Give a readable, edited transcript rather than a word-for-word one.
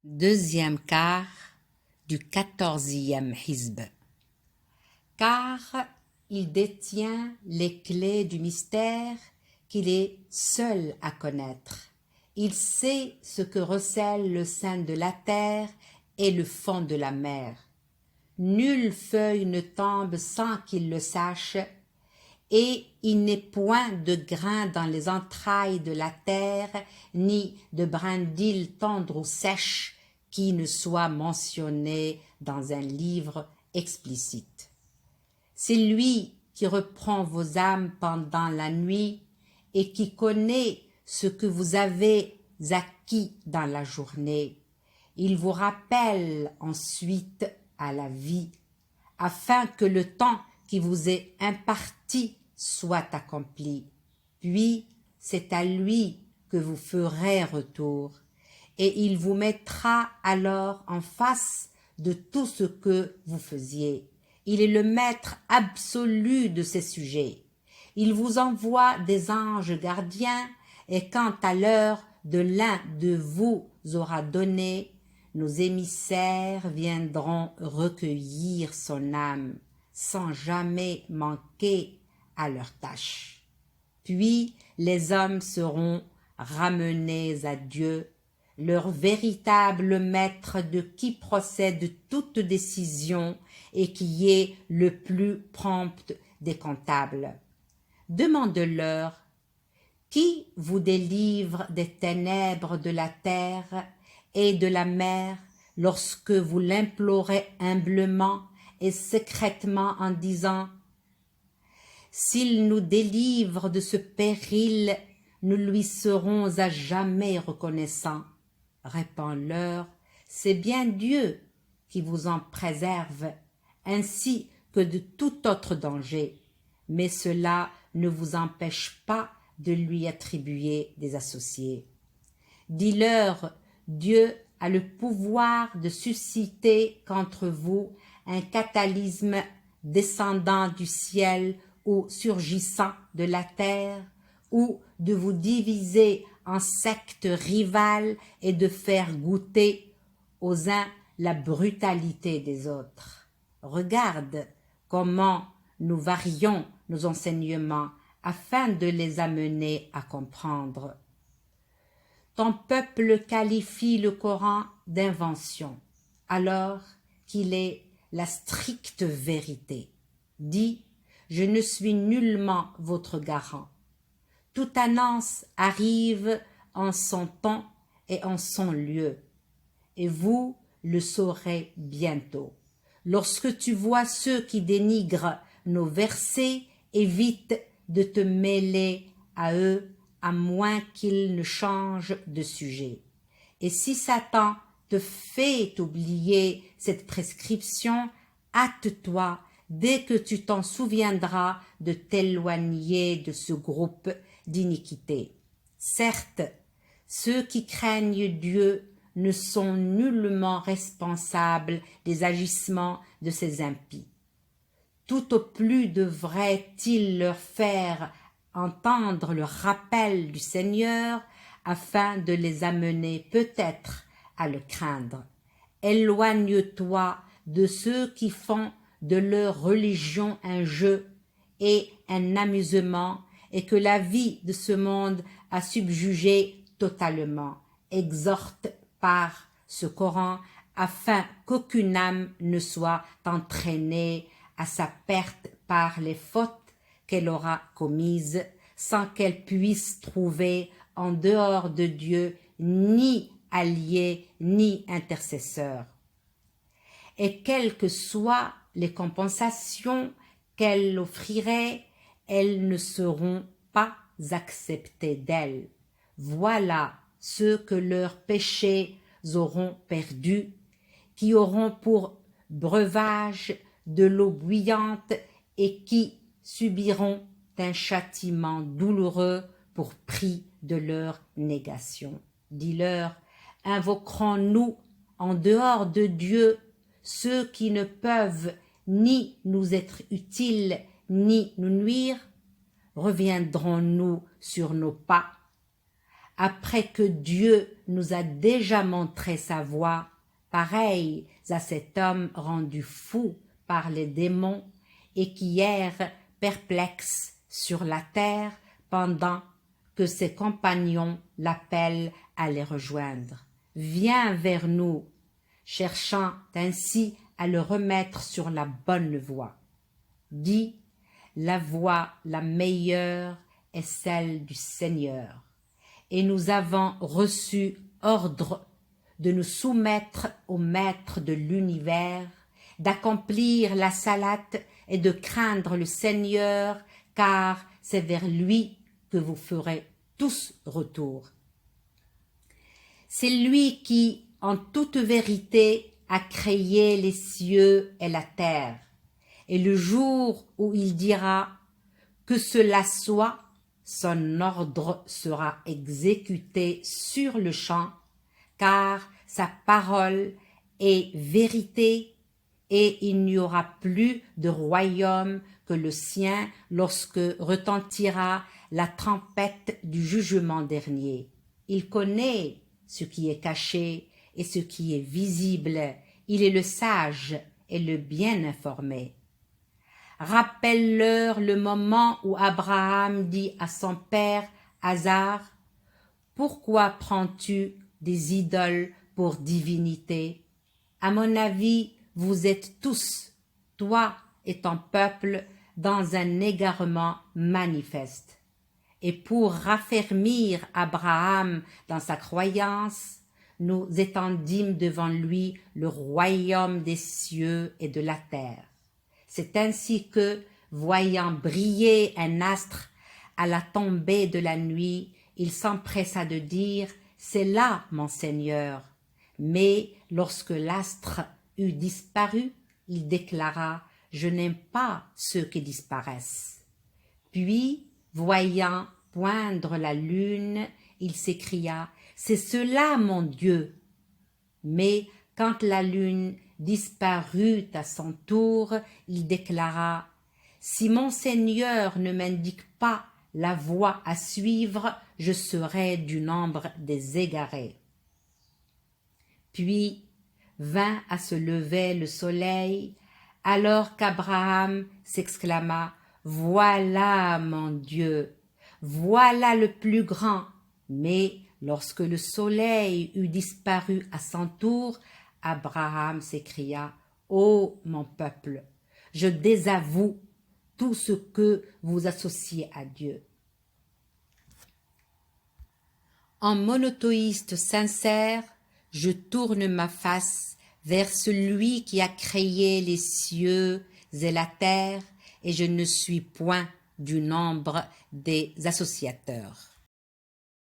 Deuxième quart du 14e hizb. Car il détient les clés du mystère qu'il est seul à connaître. Il sait ce que recèle le sein de la terre et le fond de la mer. Nulle feuille ne tombe sans qu'il le sache, et il n'est point de grain dans les entrailles de la terre, ni de brin d'île tendre ou sèche qui ne soit mentionné dans un livre explicite. C'est lui qui reprend vos âmes pendant la nuit et qui connaît ce que vous avez acquis dans la journée. Il vous rappelle ensuite à la vie, afin que le temps qui vous est imparti soit accompli. Puis c'est à lui que vous ferez retour, et il vous mettra alors en face de tout ce que vous faisiez. Il est le maître absolu de ces sujets. Il vous envoie des anges gardiens, et quand à l'heure de l'un de vous aura donné, nos émissaires viendront recueillir son âme sans jamais manquer à leur tâche. Puis les hommes seront ramenés à Dieu, leur véritable maître de qui procède toute décision et qui est le plus prompt des comptables. Demande-leur, qui vous délivre des ténèbres de la terre et de la mer lorsque vous l'implorez humblement et secrètement en disant « S'il nous délivre de ce péril, nous lui serons à jamais reconnaissants. » Réponds-leur, c'est bien Dieu qui vous en préserve, ainsi que de tout autre danger, mais cela ne vous empêche pas de lui attribuer des associés. Dis-leur, Dieu a le pouvoir de susciter contre vous un catalysme descendant du ciel ou surgissant de la terre, ou de vous diviser en sectes rivales et de faire goûter aux uns la brutalité des autres. Regarde comment nous varions nos enseignements afin de les amener à comprendre. Ton peuple qualifie le Coran d'invention, alors qu'il est la stricte vérité. Dis, je ne suis nullement votre garant. Toute annonce arrive en son temps et en son lieu, et vous le saurez bientôt. Lorsque tu vois ceux qui dénigrent nos versets, évite de te mêler à eux, à moins qu'ils ne changent de sujet. Et si Satan te fait oublier cette prescription, hâte-toi, dès que tu t'en souviendras, de t'éloigner de ce groupe d'iniquité. Certes, ceux qui craignent Dieu ne sont nullement responsables des agissements de ces impies. Tout au plus devrait-il leur faire entendre le rappel du Seigneur afin de les amener peut-être à le craindre. Éloigne-toi de ceux qui font de leur religion un jeu et un amusement et que la vie de ce monde a subjugé totalement. Exhorte par ce Coran afin qu'aucune âme ne soit entraînée à sa perte par les fautes qu'elle aura commises, sans qu'elle puisse trouver en dehors de Dieu ni allié ni intercesseur. Et quelles que soient les compensations qu'elle offrirait, elles ne seront pas acceptées d'elle. Voilà ceux que leurs péchés auront perdus, qui auront pour breuvage de l'eau bouillante et qui subiront un châtiment douloureux pour prix de leur négation. Dis-leur, invoquerons-nous en dehors de Dieu ceux qui ne peuvent ni nous être utiles ni nous nuire? Reviendrons-nous sur nos pas? après que Dieu nous a déjà montré sa voie, pareils à cet homme rendu fou par les démons et qui erre perplexe sur la terre pendant que ses compagnons l'appellent à les rejoindre. Viens vers nous, cherchant ainsi à le remettre sur la bonne voie. Dis, la voie la meilleure est celle du Seigneur, et nous avons reçu ordre de nous soumettre au Maître de l'univers, d'accomplir la salate et de craindre le Seigneur, car c'est vers lui que vous ferez tous retour. C'est lui qui, en toute vérité, a créé les cieux et la terre. Et le jour où il dira que cela soit, son ordre sera exécuté sur le champ, car sa parole est vérité, et il n'y aura plus de royaume que le sien lorsque retentira la trompette du jugement dernier. Il connaît ce qui est caché et ce qui est visible. Il est le sage et le bien informé. Rappelle-leur le moment où Abraham dit à son père Azar, « Pourquoi prends-tu des idoles pour divinité? À mon avis, vous êtes tous, toi et ton peuple, dans un égarement manifeste. » Et pour raffermir Abraham dans sa croyance, nous étendîmes devant lui le royaume des cieux et de la terre. C'est ainsi que, voyant briller un astre à la tombée de la nuit, il s'empressa de dire « C'est là, mon Seigneur ». Mais lorsque l'astre eut disparu, il déclara « Je n'aime pas ceux qui disparaissent ». Puis, voyant poindre la lune, il s'écria « C'est cela, mon Dieu !» Mais quand la lune disparut à son tour, il déclara « Si mon Seigneur ne m'indique pas la voie à suivre, je serai du nombre des égarés. » Puis vint à se lever le soleil, alors qu'Abraham s'exclama « Voilà mon Dieu, voilà le plus grand !» Mais lorsque le soleil eut disparu à son tour, Abraham s'écria « Ô mon peuple, je désavoue tout ce que vous associez à Dieu. » En monothéiste sincère, je tourne ma face vers celui qui a créé les cieux et la terre, et je ne suis point du nombre des associateurs.